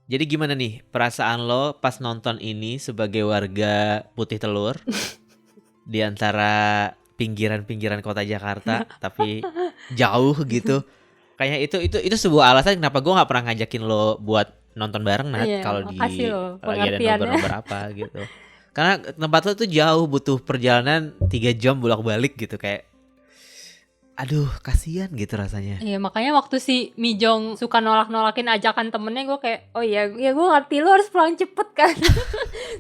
Jadi gimana nih perasaan lo pas nonton ini sebagai warga Putih Telur di antara pinggiran-pinggiran kota Jakarta tapi jauh gitu. Kayaknya itu sebuah alasan kenapa gue nggak pernah ngajakin lo buat nonton bareng Nat Iya, kalau makasih di loh lagi ada pengertiannya. nobar-nobar apa gitu. Karena tempat lo tuh jauh, butuh perjalanan 3 jam bolak-balik gitu, kayak aduh kasihan gitu rasanya. Iya, makanya waktu si Mijong suka nolak-nolakin ajakan temennya, gue kayak, oh iya, ya gue ngerti lu harus pulang cepet kan.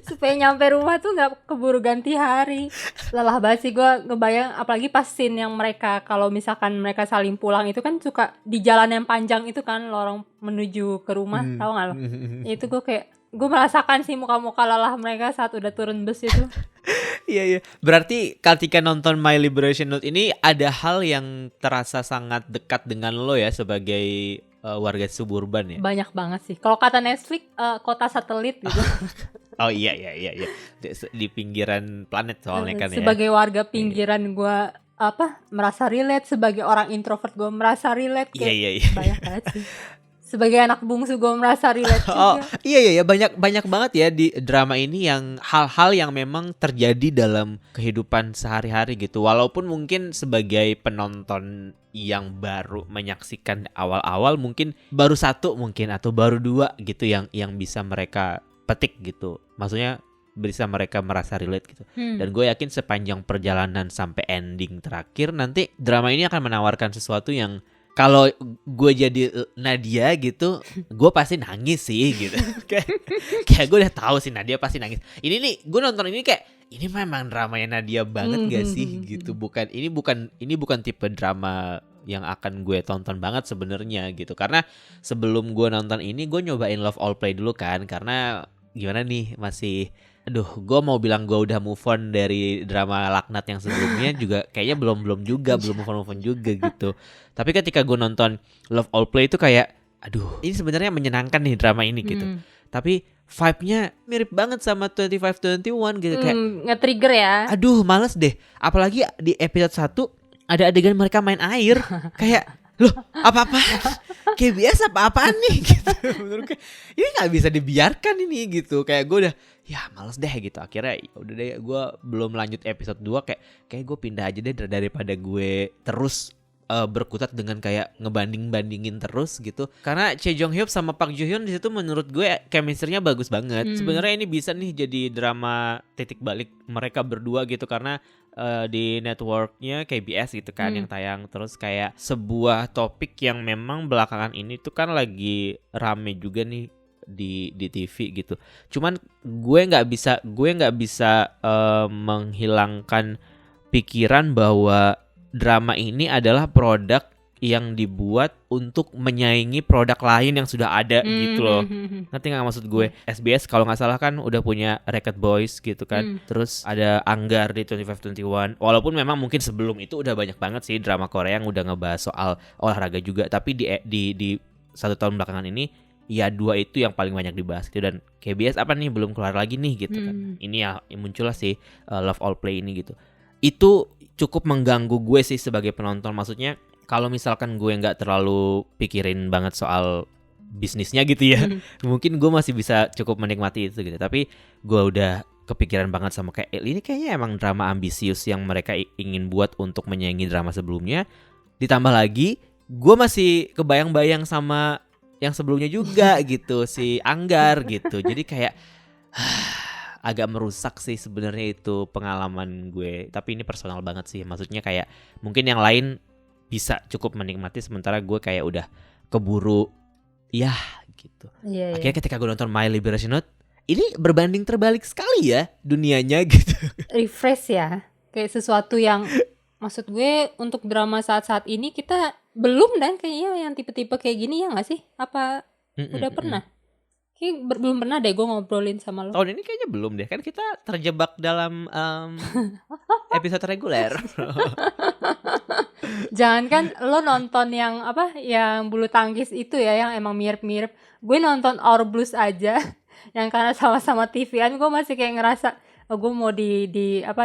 Supaya nyampe rumah tuh gak keburu ganti hari. Lelah banget sih gue ngebayang, apalagi pas scene yang mereka, kalau misalkan mereka saling pulang itu kan suka di jalan yang panjang itu kan, lorong menuju ke rumah, tahu gak lo? Itu gue kayak, gue merasakan sih muka-muka lelah mereka saat udah turun bus itu. Iya. Berarti ketika nonton My Liberation Note ini ada hal yang terasa sangat dekat dengan lo ya sebagai warga suburban ya. Banyak banget sih. Kalau kata Netflix, kota satelit gitu. Oh iya. Di pinggiran planet soalnya kan ya. Sebagai warga pinggiran gue merasa relate, sebagai orang introvert gue merasa relate, kayak Iya. banyak banget sih. Sebagai anak bungsu gue merasa relate juga. Oh iya banyak banget ya di drama ini yang hal-hal yang memang terjadi dalam kehidupan sehari-hari gitu. Walaupun mungkin sebagai penonton yang baru menyaksikan awal-awal mungkin baru satu mungkin atau baru dua gitu yang bisa mereka petik gitu. Maksudnya bisa mereka merasa relate gitu. Dan gue yakin sepanjang perjalanan sampai ending terakhir nanti drama ini akan menawarkan sesuatu yang kalau gue jadi Nadia gitu, gue pasti nangis sih gitu. Kayak gue udah tahu sih Nadia pasti nangis. Ini nih, gue nonton ini kayak ini memang dramanya Nadia banget gak sih gitu. Ini bukan tipe drama yang akan gue tonton banget sebenarnya gitu. Karena sebelum gue nonton ini, gue nyobain Love All Play dulu kan. Karena gimana nih masih, gue mau bilang gue udah move on dari drama Laknat yang sebelumnya juga kayaknya belum move on juga gitu. Tapi ketika gue nonton Love All Play itu kayak, ini sebenarnya menyenangkan nih drama ini gitu. Tapi vibe-nya mirip banget sama 25-21 gitu, kayak nge-trigger ya. Males deh. Apalagi di episode 1 ada adegan mereka main air. Kayak loh apa-apa kayak biasa apa-apaan nih gitu. Menurut gue ini gak bisa dibiarkan ini gitu. Kayak gue udah ya males deh gitu. Akhirnya udah deh, gue belum lanjut episode 2. Kayak gue pindah aja deh daripada gue terus berkutat dengan kayak ngebanding-bandingin terus gitu. Karena Choi Jong Hyuk sama Park Joo Hyun di situ menurut gue chemistry-nya bagus banget. Sebenarnya ini bisa nih jadi drama titik balik mereka berdua gitu, karena di networknya KBS gitu kan yang tayang. Terus kayak sebuah topik yang memang belakangan ini tuh kan lagi rame juga nih di TV gitu. Cuman gue nggak bisa menghilangkan pikiran bahwa drama ini adalah produk yang dibuat untuk menyaingi produk lain yang sudah ada gitu loh. Ngerti gak maksud gue? SBS kalau gak salah kan udah punya Racket Boys gitu kan. Terus ada Anggar di 25-21. Walaupun memang mungkin sebelum itu udah banyak banget sih drama Korea yang udah ngebahas soal olahraga juga. Tapi di 1 tahun belakangan ini ya 2 itu yang paling banyak dibahas gitu. Dan KBS apa nih belum keluar lagi nih gitu kan. Ini ya muncullah sih Love All Play ini gitu. Itu cukup mengganggu gue sih sebagai penonton. Maksudnya kalau misalkan gue gak terlalu pikirin banget soal bisnisnya gitu ya, mungkin gue masih bisa cukup menikmati itu gitu. Tapi gue udah kepikiran banget sama kayak ini kayaknya emang drama ambisius yang mereka ingin buat untuk menyaingi drama sebelumnya. Ditambah lagi gue masih kebayang-bayang sama yang sebelumnya juga gitu, si Anggar gitu. Jadi kayak agak merusak sih sebenarnya itu pengalaman gue. Tapi ini personal banget sih. Maksudnya kayak mungkin yang lain bisa cukup menikmati, sementara gue kayak udah keburu ya gitu. Akhirnya ketika gue nonton My Liberation Note, ini berbanding terbalik sekali ya dunianya gitu. Refresh ya. Kayak sesuatu yang maksud gue untuk drama saat-saat ini kita belum dan kayaknya yang tipe-tipe kayak gini ya gak sih? Apa udah pernah? Kayak belum pernah deh gue ngobrolin sama lo. Tahun ini kayaknya belum deh. Kan kita terjebak dalam episode reguler. Jangan kan lo nonton yang yang bulu tangkis itu ya, yang emang mirip-mirip. Gue nonton Our Blues aja yang karena sama-sama TV-an gue masih kayak ngerasa gue mau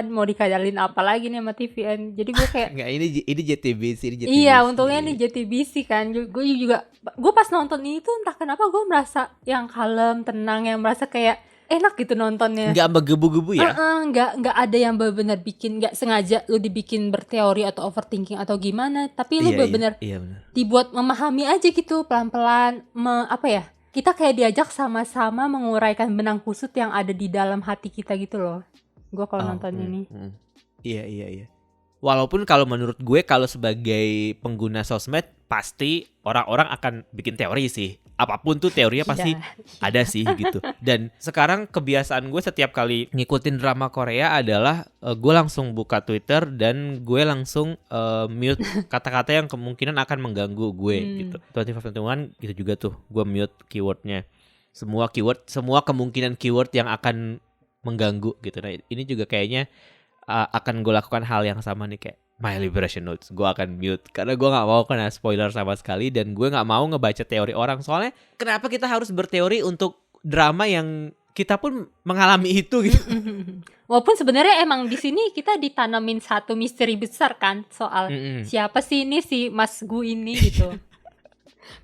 mau dikadalin apa lagi nih sama TVN. Jadi gue kayak Enggak, ini JTBC, ini JTBC. iya, untungnya nih JTBC kan. Gue pas nonton ini tuh entah kenapa gue merasa yang kalem, tenang, yang merasa kayak enak gitu nontonnya. Enggak menggebu-gebu ya? Nggak ada yang benar-benar bikin, nggak sengaja lu dibikin berteori atau overthinking atau gimana, tapi lu benar-benar dibuat memahami aja gitu pelan-pelan. Kita kayak diajak sama-sama menguraikan benang kusut yang ada di dalam hati kita gitu loh. Gue kalau nonton ini. Iya. Walaupun kalau menurut gue, kalau sebagai pengguna sosmed pasti orang-orang akan bikin teori sih. Apapun tuh teorinya pasti ada sih gitu. Dan sekarang kebiasaan gue setiap kali ngikutin drama Korea adalah gue langsung buka Twitter dan gue langsung mute kata-kata yang kemungkinan akan mengganggu gue gitu. 25/21 gitu juga tuh, gue mute keywordnya. Semua kemungkinan keyword yang akan mengganggu gitu. Nah ini juga kayaknya akan gue lakukan hal yang sama nih, kayak My Liberation Notes. Gue akan mute karena gue gak mau kena spoiler sama sekali. Dan gue gak mau ngebaca teori orang. Soalnya kenapa kita harus berteori untuk drama yang kita pun mengalami itu gitu. Walaupun sebenarnya emang di sini kita ditanamin satu misteri besar kan, soal siapa sih ini si Mas Gu ini gitu.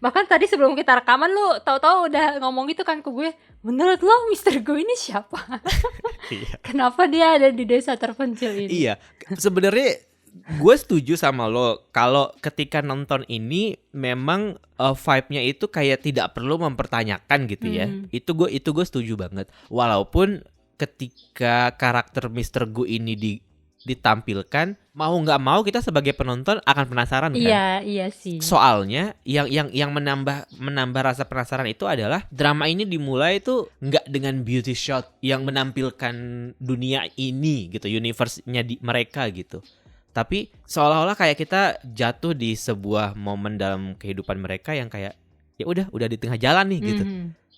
Bahkan tadi sebelum kita rekaman lu tahu-tahu udah ngomong gitu kan ke gue, menurut lo Mr. Go ini siapa? Iya. Kenapa dia ada di desa terpencil ini? Iya, sebenarnya gue setuju sama lo kalau ketika nonton ini memang vibe-nya itu kayak tidak perlu mempertanyakan gitu ya. Itu gue setuju banget. Walaupun ketika karakter Mr. Go ini ditampilkan, mau nggak mau kita sebagai penonton akan penasaran kan? Iya sih. Soalnya yang menambah rasa penasaran itu adalah drama ini dimulai itu nggak dengan beauty shot yang menampilkan dunia ini gitu, universe-nya mereka gitu. Tapi seolah-olah kayak kita jatuh di sebuah momen dalam kehidupan mereka yang kayak ya udah di tengah jalan nih gitu.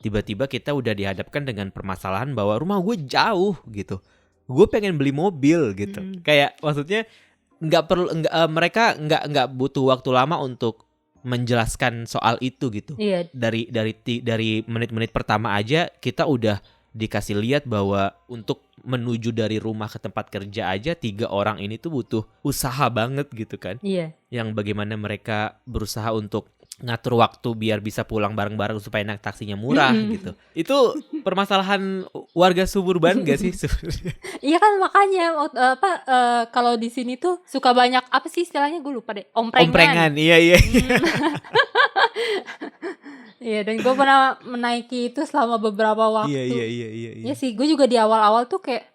Tiba-tiba kita udah dihadapkan dengan permasalahan bahwa rumah gue jauh gitu. Gue pengen beli mobil gitu. Kayak maksudnya mereka nggak butuh waktu lama untuk menjelaskan soal itu gitu. Iya. Dari menit-menit pertama aja kita udah dikasih lihat bahwa untuk menuju dari rumah ke tempat kerja aja 3 orang ini tuh butuh usaha banget gitu kan. Iya. Yang bagaimana mereka berusaha untuk ngatur waktu biar bisa pulang bareng-bareng supaya naik taksinya murah gitu. Itu permasalahan warga suburban gak sih sebenarnya? Iya kan, makanya kalau di sini tuh suka banyak apa sih istilahnya, gue lupa deh. Omprengan. Iya. Iya, dan gue pernah menaiki itu selama beberapa waktu. Iya. Ya sih, gue juga di awal-awal tuh kayak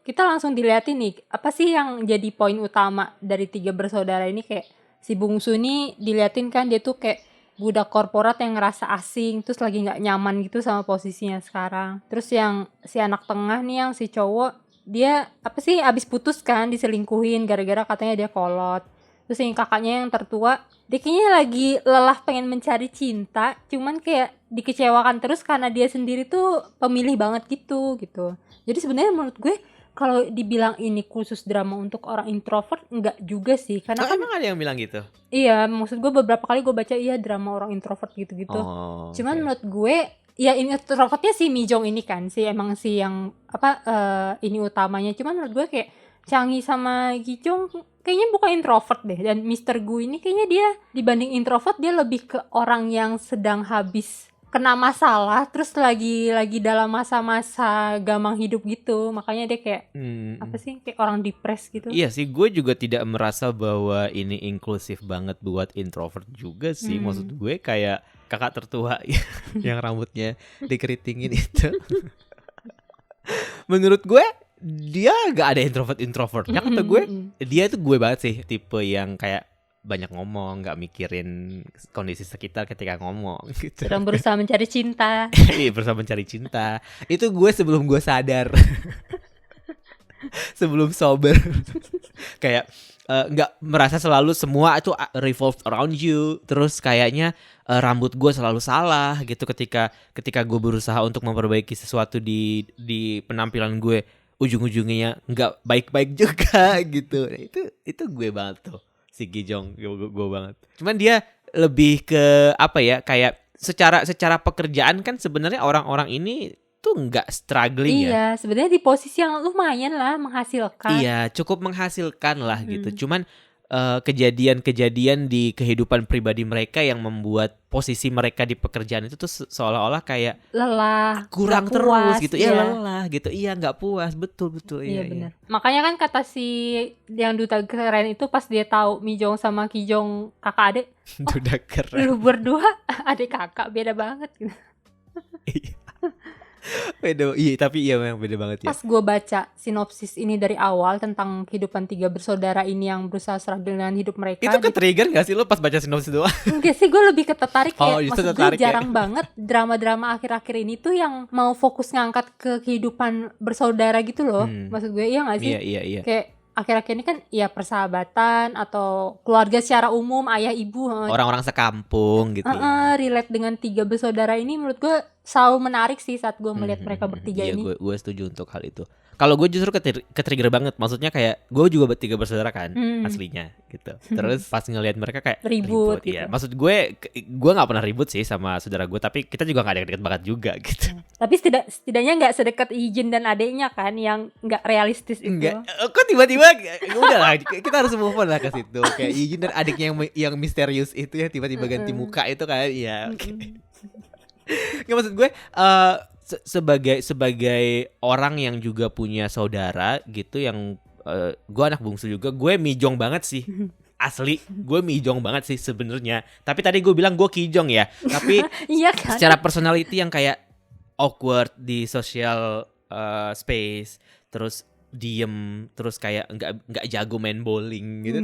kita langsung diliatin nih, apa sih yang jadi poin utama dari 3 bersaudara ini. Kayak si bungsu ini diliatin kan, dia tuh kayak budak korporat yang ngerasa asing, terus lagi nggak nyaman gitu sama posisinya sekarang. Terus yang si anak tengah nih, yang si cowok, dia apa sih abis putus kan, diselingkuhin gara-gara katanya dia kolot. Terus yang kakaknya yang tertua, dia kayaknya lagi lelah pengen mencari cinta, cuman kayak dikecewakan terus karena dia sendiri tuh pemilih banget gitu. Jadi sebenarnya menurut gue, kalau dibilang ini khusus drama untuk orang introvert, enggak juga sih. Karena kan emang ada yang bilang gitu? Iya, maksud gue beberapa kali gue baca drama orang introvert gitu-gitu. Cuman menurut gue, ya introvertnya si Mijong ini kan, emang si yang ini utamanya. Cuman menurut gue kayak Changi sama Gijong kayaknya bukan introvert deh. Dan Mr. Gu ini kayaknya dia dibanding introvert, dia lebih ke orang yang sedang habis kena masalah, terus lagi dalam masa-masa gamang hidup gitu. Makanya dia kayak apa sih, kayak orang depres gitu. Iya sih, gue juga tidak merasa bahwa ini inklusif banget buat introvert juga sih. Maksud gue kayak kakak tertua yang rambutnya dikeritingin itu. Menurut gue dia gak ada introvert-introvertnya. Kata gue dia itu gue banget sih, tipe yang kayak banyak ngomong, gak mikirin kondisi sekitar ketika ngomong gitu. Sedang berusaha mencari cinta. Iya, berusaha mencari cinta. Itu gue sebelum gue sadar. Sebelum sober. Kayak gak merasa selalu semua itu revolved around you. Terus kayaknya rambut gue selalu salah gitu ketika gue berusaha untuk memperbaiki sesuatu di penampilan gue, ujung-ujungnya gak baik-baik juga gitu. Nah, itu gue banget tuh. Si Gijong gue banget. Cuman dia lebih ke apa ya, kayak secara pekerjaan kan sebenarnya orang-orang ini tuh nggak struggling ya. Iya, sebenarnya di posisi yang lumayan lah menghasilkan. Iya, cukup menghasilkan lah gitu. Cuman kejadian-kejadian di kehidupan pribadi mereka yang membuat posisi mereka di pekerjaan itu tuh seolah-olah kayak Lelah, kurang nggak terus puas, gitu. Ya lelah gitu. Iya, nggak puas. Betul. Iya benar. Makanya kan kata si yang duta keren itu pas dia tahu Mijong sama Kijong kakak adik, Udah keren. lu berdua adik kakak beda banget gitu. Beda, iya tapi iya memang beda banget ya. Pas gue baca sinopsis ini dari awal tentang kehidupan 3 bersaudara ini yang berusaha struggle dengan hidup mereka. Itu ke-trigger gak sih lo pas baca sinopsis doang? Enggak sih, gue lebih tertarik kayak justru maksud tertarik gue jarang banget drama-drama akhir-akhir ini tuh yang mau fokus ngangkat ke kehidupan bersaudara gitu loh. Maksud gue iya gak sih? Iya. Kayak akhir-akhir ini kan ya persahabatan atau keluarga secara umum, ayah ibu, orang-orang sekampung gitu ya. relate dengan 3 bersaudara ini menurut gue selalu menarik sih saat gue melihat mereka bertiga Iya, ini. gue setuju untuk hal itu. Kalau gue justru ke-trigger banget. Maksudnya kayak gue juga bertiga bersaudara kan aslinya gitu. Terus pas ngelihat mereka kayak Ribut gitu. Iya. Maksud gue gak pernah ribut sih sama saudara gue. Tapi kita juga gak deket-deket banget juga gitu. Tapi setidaknya gak sedekat Ijin dan adeknya kan yang gak realistis itu. Enggak. Kok tiba-tiba udah lah, kita harus move on lah ke situ. Kayak Ijin dan adiknya yang misterius itu ya tiba-tiba ganti muka itu kan. Iya. Nggak, maksud gue sebagai orang yang juga punya saudara gitu yang gue anak bungsu juga, gue Mijong banget sih. Asli, gue Mijong banget sih sebenarnya. Tapi tadi gue bilang gue Kijong ya. Tapi iya kan? secara personality yang kayak awkward di social space, terus diem, terus kayak nggak jago main bowling gitu.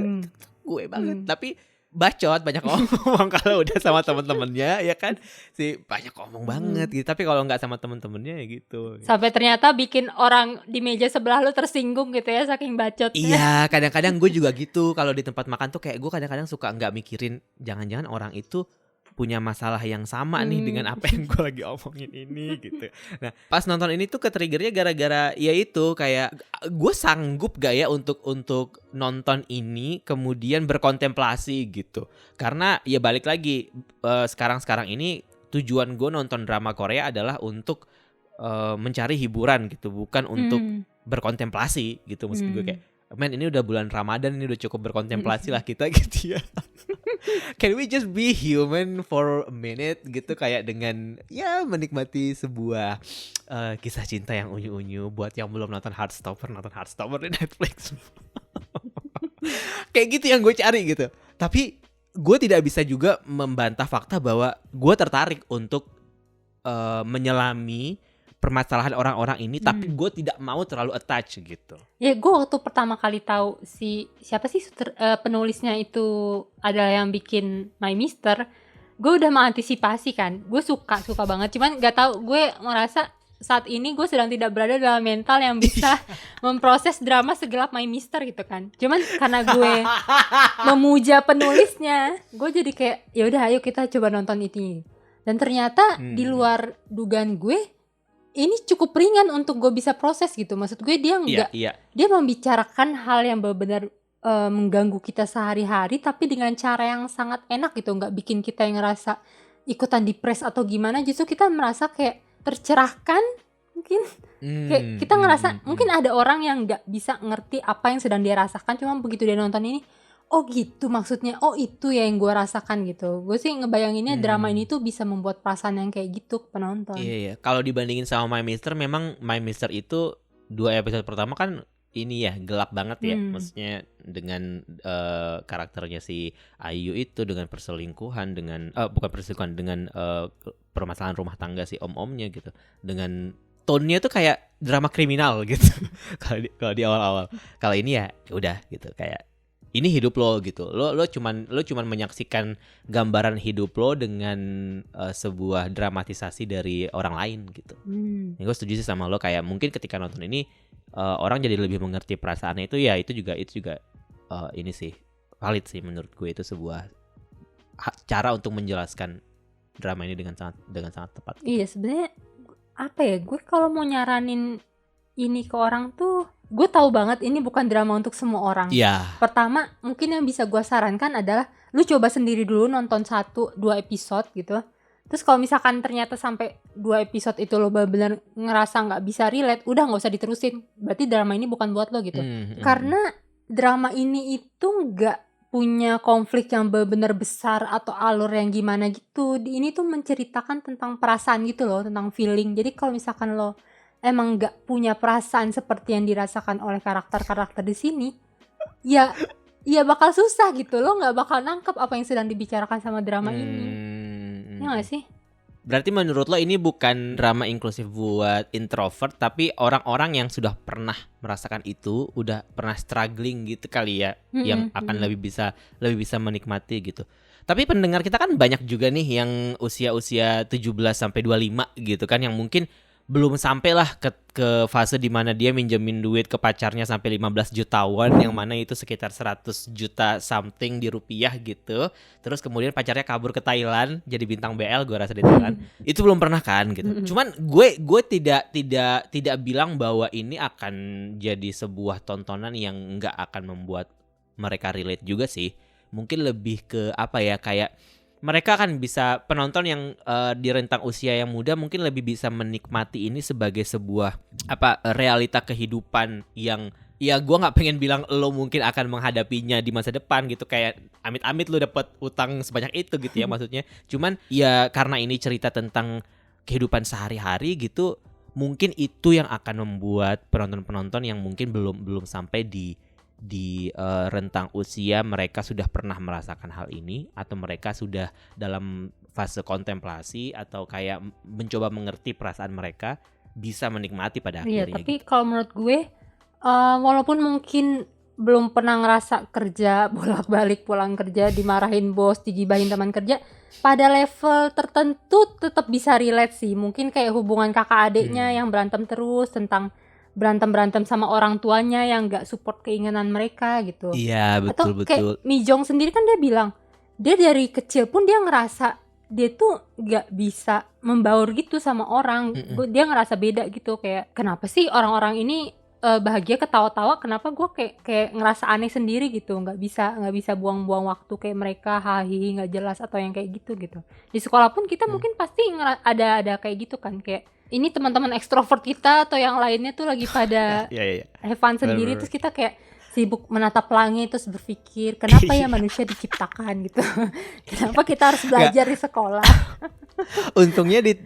Gue banget. Tapi bacot, banyak ngomong kalau udah sama temen-temennya ya kan, sih banyak ngomong banget gitu. Tapi kalau nggak sama temen-temennya ya gitu. Sampai ternyata bikin orang di meja sebelah lu tersinggung gitu ya saking bacotnya. Iya, kadang-kadang gue juga gitu. Kalau di tempat makan tuh kayak gue kadang-kadang suka nggak mikirin jangan-jangan orang itu punya masalah yang sama nih dengan apa yang gue lagi omongin ini gitu. Nah pas nonton ini tuh ke-triggernya gara-gara ya itu kayak gue sanggup gak ya untuk nonton ini kemudian berkontemplasi gitu. Karena ya balik lagi sekarang ini tujuan gue nonton drama Korea adalah untuk mencari hiburan gitu, bukan untuk berkontemplasi gitu. Maksud gue kayak men ini udah bulan Ramadan, ini udah cukup berkontemplasi lah kita gitu ya. Can we just be human for a minute gitu, kayak dengan ya menikmati sebuah kisah cinta yang unyu-unyu. Buat yang belum nonton Heartstopper di Netflix. Kayak gitu yang gue cari gitu. Tapi gue tidak bisa juga membantah fakta bahwa gue tertarik untuk menyelami permasalahan orang-orang ini, tapi gue tidak mau terlalu attach gitu. Ya gue waktu pertama kali tahu siapa sih penulisnya itu adalah yang bikin My Mister, gue udah mengantisipasi kan. Gue suka banget, cuman nggak tahu, gue merasa saat ini gue sedang tidak berada dalam mental yang bisa memproses drama segelap My Mister gitu kan. Cuman karena gue memuja penulisnya, gue jadi kayak ya udah ayo kita coba nonton ini. Dan ternyata di luar dugaan gue ini cukup ringan untuk gue bisa proses gitu. Maksud gue dia enggak, dia membicarakan hal yang benar-benar mengganggu kita sehari-hari, tapi dengan cara yang sangat enak gitu, nggak bikin kita yang ngerasa ikutan depres atau gimana. Justru kita merasa kayak tercerahkan mungkin. Kayak kita ngerasa mungkin ada orang yang nggak bisa ngerti apa yang sedang dia rasakan, cuma begitu dia nonton ini, oh gitu maksudnya, oh itu ya yang gue rasakan gitu. Gue sih ngebayanginnya drama ini tuh bisa membuat perasaan yang kayak gitu ke penonton. Iya. Kalau dibandingin sama My Mister, memang My Mister itu 2 episode pertama kan ini ya gelap banget ya. Maksudnya dengan karakternya si Ayu itu, dengan perselingkuhan, dengan dengan permasalahan rumah tangga si om-omnya gitu. Dengan tone-nya tuh kayak drama kriminal gitu. Kalau di awal-awal. Kalau ini ya udah gitu, kayak ini hidup lo gitu. Lo cuman menyaksikan gambaran hidup lo dengan sebuah dramatisasi dari orang lain gitu. Gue setuju sih sama lo, kayak mungkin ketika nonton ini orang jadi lebih mengerti perasaannya itu ya, itu juga ini sih valid sih menurut gue. Itu sebuah cara untuk menjelaskan drama ini dengan sangat tepat. Iya, sebenarnya apa ya? Gue kalau mau nyaranin ini ke orang tuh, gue tahu banget ini bukan drama untuk semua orang. Iya. Pertama, mungkin yang bisa gue sarankan adalah lu coba sendiri dulu nonton 1-2 episode gitu. Terus kalau misalkan ternyata sampai 2 episode itu lo benar-benar ngerasa nggak bisa relate, udah nggak usah diterusin. Berarti drama ini bukan buat lo gitu. Karena drama ini itu nggak punya konflik yang benar-benar besar atau alur yang gimana gitu. Ini tuh menceritakan tentang perasaan gitu loh, tentang feeling. Jadi kalau misalkan lo emang nggak punya perasaan seperti yang dirasakan oleh karakter-karakter di sini, ya bakal susah gitu. Lo nggak bakal nangkep apa yang sedang dibicarakan sama drama ini. Ya nggak sih? Berarti menurut lo ini bukan drama inklusif buat introvert, tapi orang-orang yang sudah pernah merasakan itu, udah pernah struggling gitu kali ya, yang akan lebih bisa menikmati gitu. Tapi pendengar kita kan banyak juga nih yang usia-usia 17 sampai 25 gitu kan, yang mungkin belum sampai lah ke fase dimana dia minjemin duit ke pacarnya sampai 15 jutawan, yang mana itu sekitar 100 juta something di rupiah gitu. Terus kemudian pacarnya kabur ke Thailand jadi bintang BL, gue rasa di Thailand. Itu belum pernah kan gitu. Cuman gue tidak bilang bahwa ini akan jadi sebuah tontonan yang nggak akan membuat mereka relate juga sih. Mungkin lebih ke apa ya, kayak mereka kan bisa, penonton yang di rentang usia yang muda mungkin lebih bisa menikmati ini sebagai sebuah realita kehidupan yang ya gue nggak pengen bilang lo mungkin akan menghadapinya di masa depan gitu, kayak amit-amit lo dapet utang sebanyak itu gitu ya maksudnya. Cuman ya karena ini cerita tentang kehidupan sehari-hari gitu, mungkin itu yang akan membuat penonton-penonton yang mungkin belum sampai di rentang usia mereka sudah pernah merasakan hal ini, atau mereka sudah dalam fase kontemplasi atau kayak mencoba mengerti perasaan mereka, bisa menikmati pada akhirnya. Iya, tapi kalau menurut gue walaupun mungkin belum pernah ngerasa kerja bolak-balik pulang kerja dimarahin bos, digibahin teman kerja, pada level tertentu tetap bisa relate sih. Mungkin kayak hubungan kakak adiknya yang berantem terus, tentang berantem sama orang tuanya yang gak support keinginan mereka gitu. Iya, betul. Atau kayak Mijong sendiri kan dia bilang, dia dari kecil pun dia ngerasa dia tuh gak bisa membaur gitu sama orang. Dia ngerasa beda gitu, kayak kenapa sih orang-orang ini bahagia ketawa-tawa, kenapa gue kayak ngerasa aneh sendiri gitu, nggak bisa buang-buang waktu kayak mereka, hahihi nggak jelas atau yang kayak gitu. Di sekolah pun kita mungkin pasti ada kayak gitu kan, kayak ini teman-teman ekstrovert kita atau yang lainnya tuh lagi pada have fun sendiri, terus kita kayak sibuk menatap langit terus berpikir kenapa ya manusia diciptakan gitu. Kenapa kita harus belajar di sekolah. Untungnya di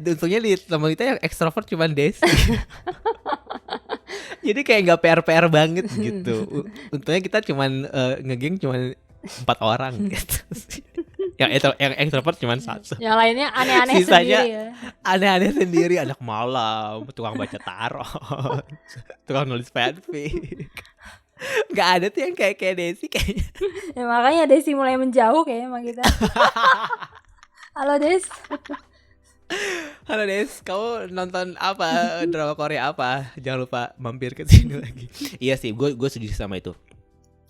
teman kita yang ekstrovert cuma Desi. Jadi kayak nggak PR banget gitu. Untungnya kita cuman ngegeng cuman 4 orang gitu. Yang ekstrovert cuma 1. Yang lainnya aneh-aneh sisanya sendiri ya. Aneh-aneh sendiri, anak malam, tukang baca tarot, tukang nulis fanfic. Gak ada tuh yang kayak Desi kayaknya. Ya makanya Desi mulai menjauh kayaknya sama kita. Halo Des. Halo Des, kamu nonton apa, drama Korea apa? Jangan lupa mampir ke sini lagi. Iya sih, gue setuju sama itu.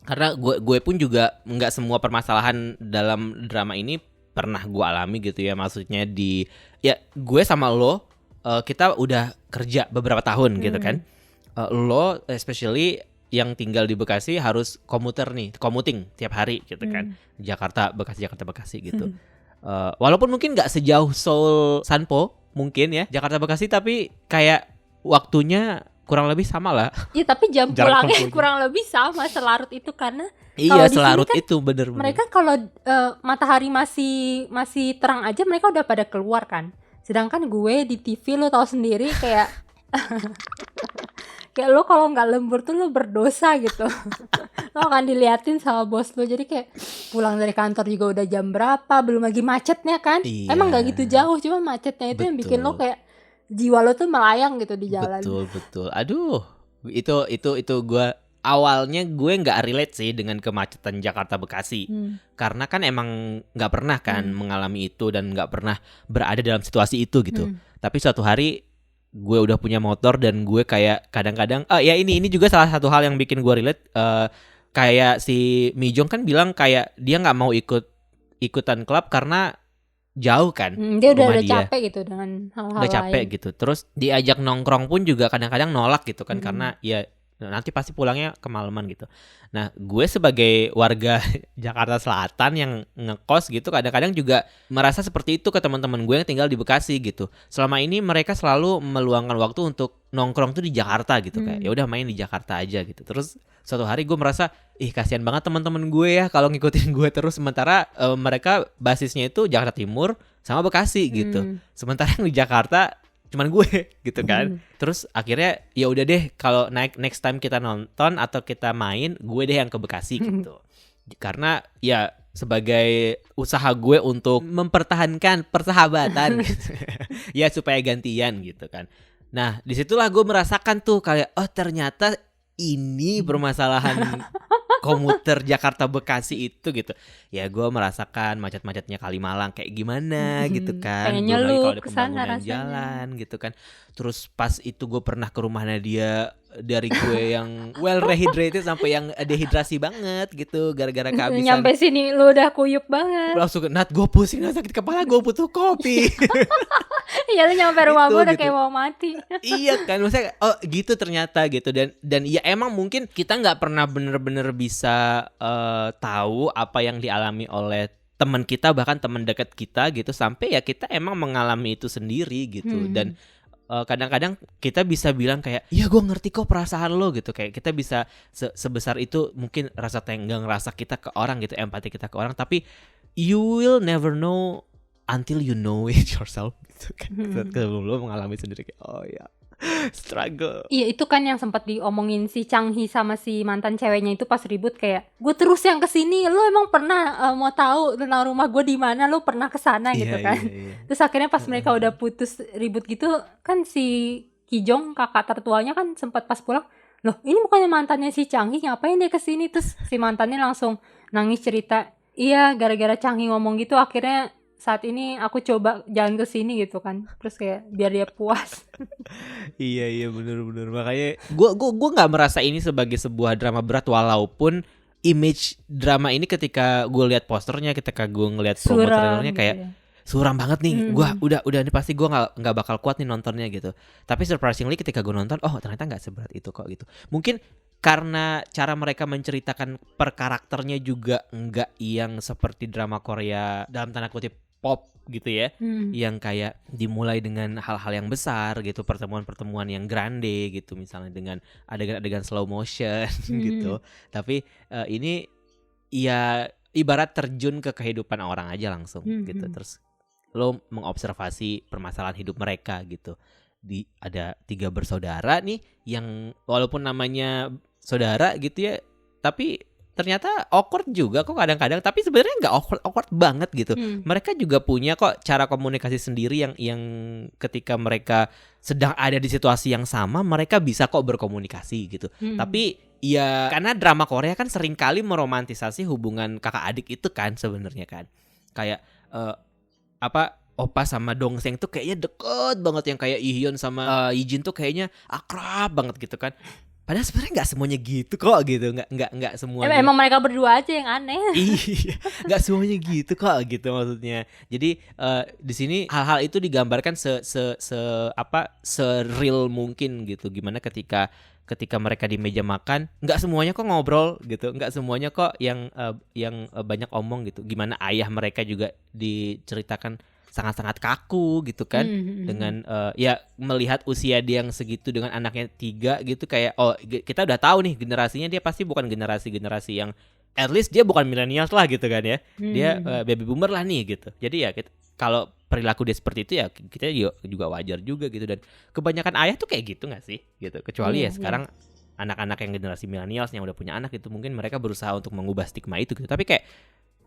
Karena gue pun juga nggak semua permasalahan dalam drama ini pernah gue alami gitu ya. Maksudnya gue sama lo kita udah kerja beberapa tahun gitu kan. Lo especially yang tinggal di Bekasi harus commuting tiap hari gitu kan. Jakarta Bekasi gitu. Walaupun mungkin nggak sejauh Seoul Sanpo mungkin ya, Jakarta Bekasi, tapi kayak waktunya kurang lebih sama lah. Iya, tapi jam pulangnya kurang lebih sama, selarut itu, karena iya selarut kan, itu bener. Mereka kalau matahari masih terang aja mereka udah pada keluar kan. Sedangkan gue di TV lo tahu sendiri kayak kayak lo kalau nggak lembur tuh lo berdosa gitu. Lo akan diliatin sama bos lo. Jadi kayak pulang dari kantor juga udah jam berapa, belum lagi macetnya kan. Iya. Emang nggak gitu jauh, cuma macetnya itu yang bikin lo kayak jiwa lo tuh melayang gitu di jalan. Betul. Aduh, itu gue awalnya gue nggak relate sih dengan kemacetan Jakarta Bekasi. Karena kan emang nggak pernah kan mengalami itu dan nggak pernah berada dalam situasi itu gitu. Tapi suatu hari gue udah punya motor dan gue kayak kadang-kadang ya ini juga salah satu hal yang bikin gue relate. Kayak si Mijong kan bilang kayak dia nggak mau ikutan klub karena jauh kan. Dia udah capek gitu dengan hal-hal udah capek lain. Gitu. Terus diajak nongkrong pun juga kadang-kadang nolak gitu kan, karena ya nanti pasti pulangnya kemalaman gitu. Nah gue sebagai warga Jakarta Selatan yang ngekos gitu kadang-kadang juga merasa seperti itu ke teman-teman gue yang tinggal di Bekasi gitu. Selama ini mereka selalu meluangkan waktu untuk nongkrong tuh di Jakarta gitu, kayak ya udah main di Jakarta aja gitu. Terus suatu hari gue merasa kasihan banget teman-teman gue ya kalau ngikutin gue terus, sementara mereka basisnya itu Jakarta Timur sama Bekasi gitu. Sementara yang di Jakarta cuman gue gitu kan. Terus akhirnya ya udah deh, kalau next time kita nonton atau kita main, gue deh yang ke Bekasi gitu. Karena ya sebagai usaha gue untuk mempertahankan persahabatan gitu. Ya supaya gantian gitu kan. Nah disitulah gue merasakan tuh kayak ternyata ini permasalahan komuter Jakarta Bekasi itu gitu. Ya gue merasakan macet-macetnya Kalimalang kayak gimana gitu kan. Pengen Belum lagi kalau nyelup ada kesana pembangunan rasanya. jalan gitu kan. Terus pas itu gue pernah ke rumahnya dia, dari gue yang well rehydrated sampai yang dehidrasi banget gitu gara-gara kehabisan. Nyampe sini lu udah kuyup banget. Langsung Nat gue pusing, sakit kepala, gue butuh kopi. Iya lu nyampe rumah Gitu, gue udah gitu. kayak mau mati. Iya kan, maksudnya gitu ternyata gitu. Dan ya emang mungkin kita nggak pernah bener-bener bisa tahu apa yang dialami oleh teman kita, bahkan teman dekat kita gitu, sampai ya kita emang mengalami itu sendiri gitu. Dan kadang-kadang kita bisa bilang kayak, ya gue ngerti kok perasaan lo gitu. Kayak kita bisa sebesar itu mungkin rasa tenggang rasa kita ke orang gitu, empati kita ke orang. Tapi you will never know until you know it yourself gitu kan. Kalau lo mengalami sendiri kayak, oh ya struggle. Iya itu kan yang sempat diomongin si Changhi sama si mantan ceweknya itu pas ribut, kayak gue terus yang kesini, lo emang pernah mau tahu tentang rumah gue di mana, lo pernah kesana gitu kan. Terus akhirnya pas mereka udah putus ribut gitu kan, si Kijong kakak tertuanya kan sempat pas pulang, loh ini bukannya mantannya si Changhi, ngapain dia kesini? Terus si mantannya langsung nangis cerita, iya gara-gara Changhi ngomong gitu akhirnya saat ini aku coba jalan ke sini gitu kan. Terus kayak biar dia puas. Iya benar. Makanya gue nggak merasa ini sebagai sebuah drama berat, walaupun image drama ini ketika gue lihat posternya, ketika gue ngeliat promo trailernya kayak gitu ya. suram banget nih. Gue udah ini pasti gue nggak bakal kuat nih nontonnya gitu. Tapi surprisingly ketika gue nonton, oh ternyata nggak seberat itu kok gitu. Mungkin karena cara mereka menceritakan per karakternya juga nggak yang seperti drama Korea dalam tanda kutip pop gitu ya, yang kayak dimulai dengan hal-hal yang besar gitu, pertemuan-pertemuan yang grande gitu, misalnya dengan adegan-adegan slow motion gitu. Tapi ini ya ibarat terjun ke kehidupan orang aja langsung gitu. Terus lo mengobservasi permasalahan hidup mereka gitu. Ada 3 bersaudara nih yang walaupun namanya saudara gitu ya, tapi ternyata awkward juga kok kadang-kadang, tapi sebenarnya nggak awkward banget gitu. Mereka juga punya kok cara komunikasi sendiri yang ketika mereka sedang ada di situasi yang sama, mereka bisa kok berkomunikasi gitu. Tapi ya karena drama Korea kan seringkali meromantisasi hubungan kakak adik itu kan sebenarnya kan. Kayak Oppa sama Dongseng tuh kayaknya deket banget, yang kayak Ihyun sama Yijin tuh kayaknya akrab banget gitu kan. Padahal sebenarnya nggak semuanya gitu kok gitu, nggak semuanya. Emang mereka berdua aja yang aneh. Iya, nggak semuanya gitu kok gitu maksudnya. Jadi di sini hal-hal itu digambarkan se-real mungkin gitu. Gimana ketika mereka di meja makan, nggak semuanya kok ngobrol gitu, nggak semuanya kok yang banyak omong gitu. Gimana ayah mereka juga diceritakan sangat-sangat kaku gitu kan, dengan ya melihat usia dia yang segitu dengan anaknya 3 gitu, kayak kita udah tahu nih generasinya dia pasti bukan generasi yang, at least dia bukan millennials lah gitu kan ya, dia baby boomer lah nih gitu. Jadi ya kalau perilaku dia seperti itu ya kita juga wajar juga gitu. Dan kebanyakan ayah tuh kayak gitu nggak sih gitu, kecuali sekarang anak-anak yang generasi millennials yang udah punya anak itu mungkin mereka berusaha untuk mengubah stigma itu gitu. Tapi kayak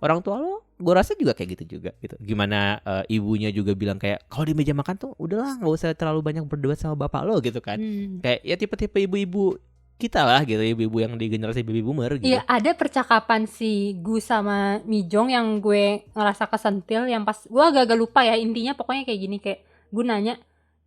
orang tua lo, gue rasa juga kayak gitu juga gitu. Gimana ibunya juga bilang kayak, kalau di meja makan tuh udahlah nggak usah terlalu banyak berdebat sama bapak lo gitu kan. Kayak ya tipe-tipe ibu-ibu kita lah gitu, ibu-ibu yang di generasi baby boomer gitu. Iya, ada percakapan si Gu sama Mijong yang gue ngerasa kesentil, yang pas gue agak-agak lupa ya, intinya pokoknya kayak gini, kayak gue nanya,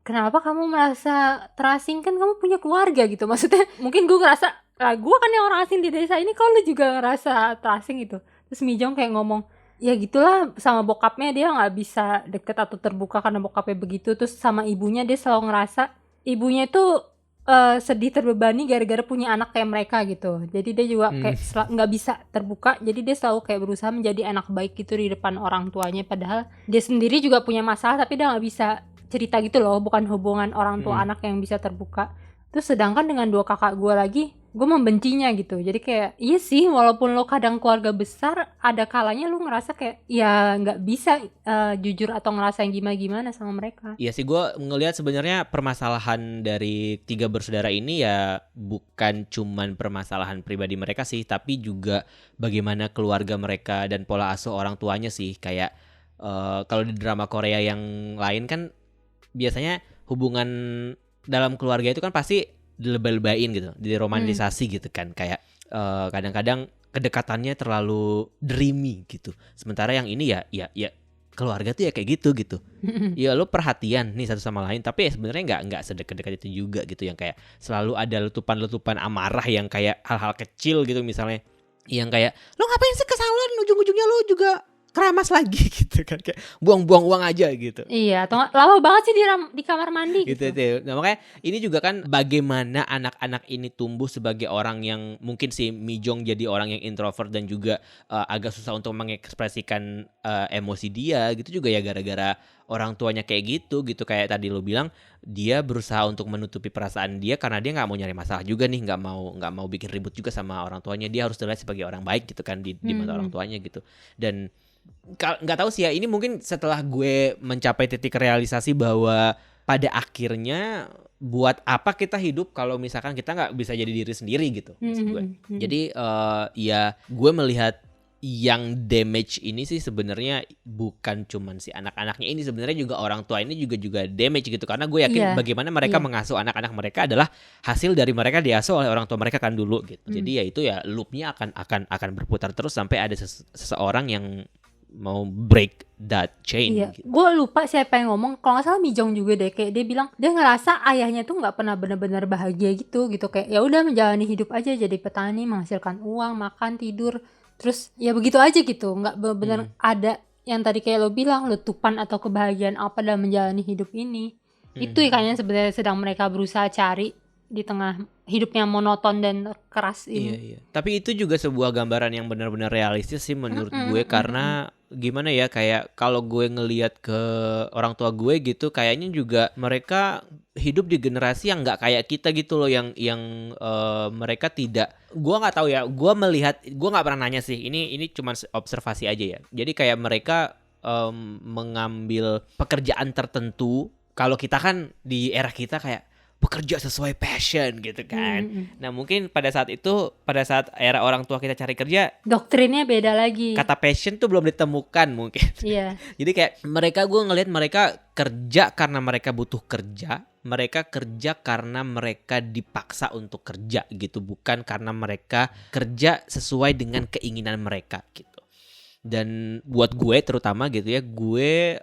kenapa kamu merasa terasing, kan kamu punya keluarga gitu. Maksudnya mungkin gue ngerasa, gue kan yang orang asing di desa ini, kok lu juga ngerasa terasing gitu. Terus Mijong kayak ngomong, ya gitulah sama bokapnya dia nggak bisa deket atau terbuka karena bokapnya begitu. Terus sama ibunya dia selalu ngerasa ibunya itu sedih terbebani gara-gara punya anak kayak mereka gitu. Jadi dia juga kayak nggak bisa terbuka. Jadi dia selalu kayak berusaha menjadi anak baik gitu di depan orang tuanya. Padahal dia sendiri juga punya masalah, tapi dia nggak bisa cerita gitu loh. Bukan hubungan orang tua anak yang bisa terbuka. Terus sedangkan dengan 2 kakak gue lagi, gue membencinya gitu. Jadi kayak iya sih, walaupun lo kadang keluarga besar, ada kalanya lo ngerasa kayak ya nggak bisa jujur atau ngerasain gimana-gimana sama mereka. Iya sih, gue ngelihat sebenarnya permasalahan dari 3 bersaudara ini ya bukan cuman permasalahan pribadi mereka sih, tapi juga bagaimana keluarga mereka dan pola asuh orang tuanya sih. Kayak kalau di drama Korea yang lain kan biasanya hubungan dalam keluarga itu kan pasti dilebay-lebayin gitu, diromantisasi gitu kan. Kayak kadang-kadang kedekatannya terlalu dreamy gitu. Sementara yang ini ya keluarga tuh ya kayak gitu. Ya lo perhatian nih satu sama lain, tapi ya sebenarnya nggak sedekat-dekat itu juga gitu, yang kayak selalu ada letupan-letupan amarah yang kayak hal-hal kecil gitu, misalnya yang kayak lo ngapain sih ke salon, ujung-ujungnya lo juga keramas lagi gitu kan, kayak buang-buang uang aja gitu. Iya, atau lama banget sih di kamar mandi gitu. Nah makanya ini juga kan bagaimana anak-anak ini tumbuh sebagai orang yang mungkin si Mi Jong jadi orang yang introvert dan juga agak susah untuk mengekspresikan emosi dia gitu, juga ya gara-gara orang tuanya kayak gitu. Kayak tadi lo bilang, dia berusaha untuk menutupi perasaan dia karena dia nggak mau nyari masalah juga nih, nggak mau bikin ribut juga sama orang tuanya. Dia harus terlihat sebagai orang baik gitu kan di mata orang tuanya gitu. Dan nggak tahu sih ya, ini mungkin setelah gue mencapai titik realisasi bahwa pada akhirnya buat apa kita hidup kalau misalkan kita nggak bisa jadi diri sendiri gitu, maksud gue. Jadi ya gue melihat yang damage ini sih sebenarnya bukan cuman si anak-anaknya ini, sebenarnya juga orang tua ini juga damage gitu, karena gue yakin bagaimana mereka mengasuh anak-anak mereka adalah hasil dari mereka diasuh oleh orang tua mereka kan dulu gitu. Jadi ya itu ya loopnya akan berputar terus sampai ada seseorang yang mau break that chain. Iya, gitu. Gue lupa siapa yang ngomong, kalau nggak salah Mi Jong juga deh, kayak dia bilang dia ngerasa ayahnya tuh nggak pernah benar-benar bahagia gitu kayak ya udah menjalani hidup aja, jadi petani, menghasilkan uang, makan, tidur, terus ya begitu aja gitu, nggak benar-benar ada yang tadi kayak lo bilang letupan atau kebahagiaan apa dalam menjalani hidup ini. Itu kayaknya sebenarnya sedang mereka berusaha cari di tengah hidup yang monoton dan keras ini. Iya. Tapi itu juga sebuah gambaran yang benar-benar realistis sih menurut gue, karena gimana ya, kayak kalau gue ngelihat ke orang tua gue gitu, kayaknya juga mereka hidup di generasi yang nggak kayak kita gitu loh, yang mereka tidak, gue nggak tahu ya, gue melihat, gue nggak pernah nanya sih, ini cuma observasi aja ya. Jadi kayak mereka mengambil pekerjaan tertentu. Kalau kita kan di era kita kayak bekerja sesuai passion gitu kan. Nah mungkin pada saat era orang tua kita cari kerja, doktrinnya beda lagi. Kata passion tuh belum ditemukan mungkin. Iya. Jadi kayak gue ngelihat mereka kerja karena mereka butuh kerja. Mereka kerja karena mereka dipaksa untuk kerja gitu, bukan karena mereka kerja sesuai dengan keinginan mereka gitu. Dan buat gue terutama gitu ya, gue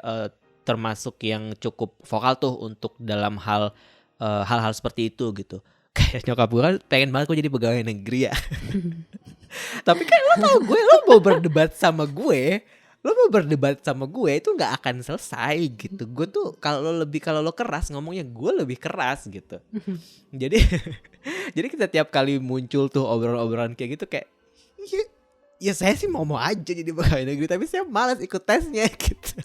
termasuk yang cukup vokal tuh untuk dalam hal-hal seperti itu gitu. Kayak nyokap gue kan pengen banget gue jadi pegawai negeri ya. Tapi kan lo tau gue, lo mau berdebat sama gue itu nggak akan selesai gitu. Gue tuh kalau lo keras ngomongnya, gue lebih keras gitu. Jadi kita tiap kali muncul tuh obrolan-obrolan kayak gitu, kayak ya saya sih mau aja jadi pegawai negeri, tapi saya malas ikut tesnya gitu.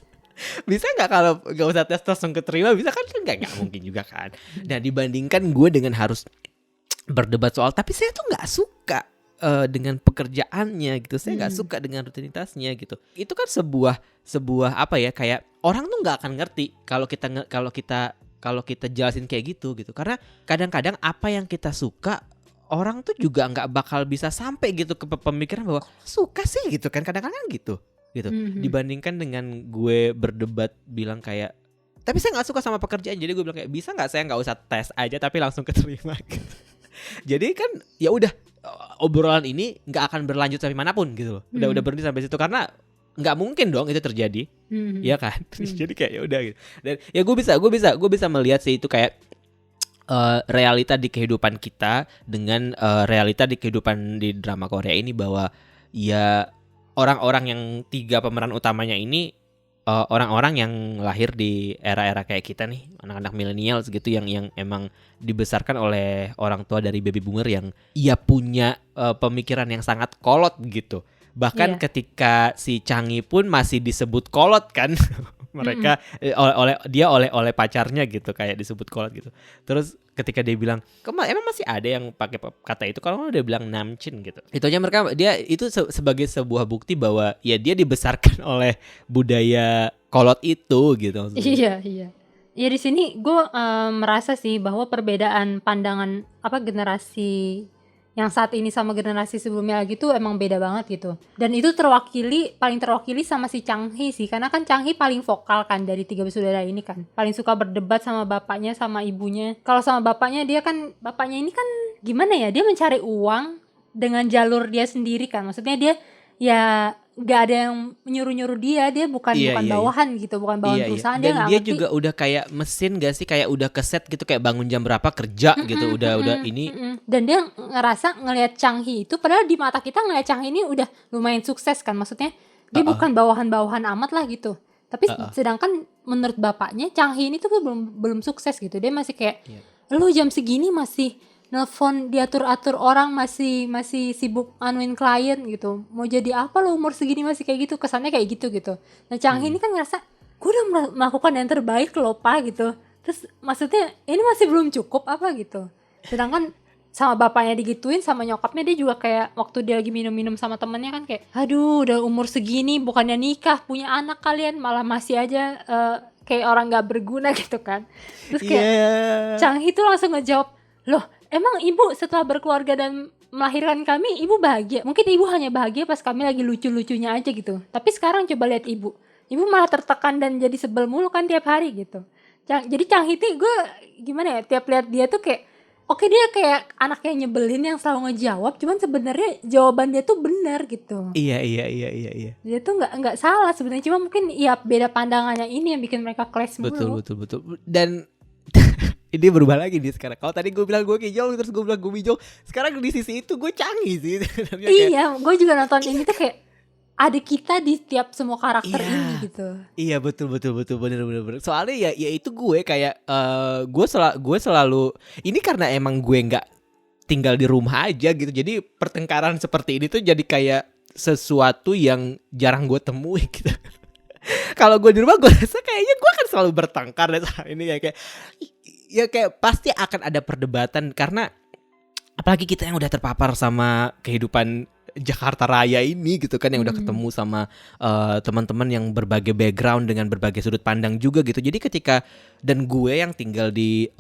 Bisa nggak kalau nggak usah tes langsung keterima, bisa kan? Nggak mungkin juga kan. Nah dibandingkan gue dengan harus berdebat soal, tapi saya tuh nggak suka dengan pekerjaannya gitu, saya nggak suka dengan rutinitasnya gitu. Itu kan sebuah apa ya, kayak orang tuh nggak akan ngerti kalau kita jelasin kayak gitu, karena kadang-kadang apa yang kita suka orang tuh juga nggak bakal bisa sampai gitu ke pemikiran bahwa suka sih gitu kan, kadang-kadang gitu. Dibandingkan dengan gue berdebat bilang kayak, tapi saya nggak suka sama pekerjaan, jadi gue bilang kayak, bisa nggak saya nggak usah tes aja tapi langsung keterima gitu. Jadi kan ya udah, obrolan ini nggak akan berlanjut sampai manapun gitu loh. Udah berhenti sampai situ, karena nggak mungkin dong itu terjadi, ya kan? Jadi kayak ya udah gitu. Dan ya gue bisa melihat sih itu kayak realita di kehidupan kita dengan realita di kehidupan di drama Korea ini, bahwa ya orang-orang yang 3 pemeran utamanya ini orang-orang yang lahir di era-era kayak kita nih, anak-anak milenial gitu yang emang dibesarkan oleh orang tua dari baby boomer yang ia punya pemikiran yang sangat kolot gitu. Bahkan Iya. ketika si Changi pun masih disebut kolot kan. Mereka oleh pacarnya gitu kayak disebut kolot gitu. Terus ketika dia bilang, emang masih ada yang pakai kata itu, kalau dia bilang namcin gitu. Itu aja mereka, dia itu sebagai sebuah bukti bahwa ya dia dibesarkan oleh budaya kolot itu gitu maksudnya. Iya. Ya di sini gue merasa sih bahwa perbedaan pandangan generasi yang saat ini sama generasi sebelumnya lagi tuh emang beda banget gitu. Dan itu paling terwakili sama si Changi sih, karena kan Changi paling vokal kan dari 3 bersaudara ini kan. Paling suka berdebat sama bapaknya sama ibunya. Kalau sama bapaknya bapaknya ini kan gimana ya, dia mencari uang dengan jalur dia sendiri kan. Maksudnya dia ya gak ada yang nyuruh dia bukan bawahan gitu, bukan bawahan perusahaan. Dan dia dia juga udah kayak mesin gak sih, kayak udah keset gitu, kayak bangun jam berapa kerja gitu, udah ini. Dan dia ngerasa ngelihat Changi itu, padahal di mata kita ngelihat Changi ini udah lumayan sukses kan, maksudnya dia bukan bawahan amat lah gitu. Tapi sedangkan menurut bapaknya Changi ini tuh belum sukses gitu. Dia masih kayak lu jam segini masih nelfon, diatur-atur orang, masih sibuk anuin klien gitu. Mau jadi apa lo umur segini masih kayak gitu, kesannya kayak gitu. Nah Changi ini kan ngerasa gue udah melakukan yang terbaik loh pak gitu. Terus maksudnya ini masih belum cukup apa gitu. Sedangkan sama bapaknya digituin, sama nyokapnya dia juga kayak waktu dia lagi minum-minum sama temennya kan kayak, aduh udah umur segini bukannya nikah punya anak kalian malah masih aja kayak orang gak berguna gitu kan. Terus kayak Changi tuh langsung ngejawab, loh emang ibu setelah berkeluarga dan melahirkan kami, ibu bahagia? Mungkin ibu hanya bahagia pas kami lagi lucu-lucunya aja gitu. Tapi sekarang coba lihat ibu malah tertekan dan jadi sebel mulu kan tiap hari gitu. Jadi Changi tuh gue gimana ya, tiap lihat dia tuh kayak, oke dia kayak anak yang nyebelin yang selalu ngejawab, cuman sebenarnya jawaban dia tuh benar gitu. Iya. Dia tuh nggak salah sebenarnya, cuma mungkin ya beda pandangannya ini yang bikin mereka clash mulu. Betul. Dan ini berubah lagi nih sekarang. Kalau tadi gue bilang gue Kijong, terus gue bilang gue Mijong, sekarang di sisi itu gue Changi sih. Iya, gue juga nonton ini tuh kayak ada kita di tiap semua karakter ini gitu. Iya betul bener. Soalnya ya itu gue kayak gue selalu ini karena emang gue nggak tinggal di rumah aja gitu. Jadi pertengkaran seperti ini tuh jadi kayak sesuatu yang jarang gue temui gitu. Kalau gue di rumah gue rasa kayaknya gue akan selalu bertengkar dan ini kayak pasti akan ada perdebatan, karena apalagi kita yang udah terpapar sama kehidupan Jakarta Raya ini gitu kan, yang udah ketemu sama teman-teman yang berbagai background dengan berbagai sudut pandang juga gitu. Jadi ketika dan gue yang tinggal di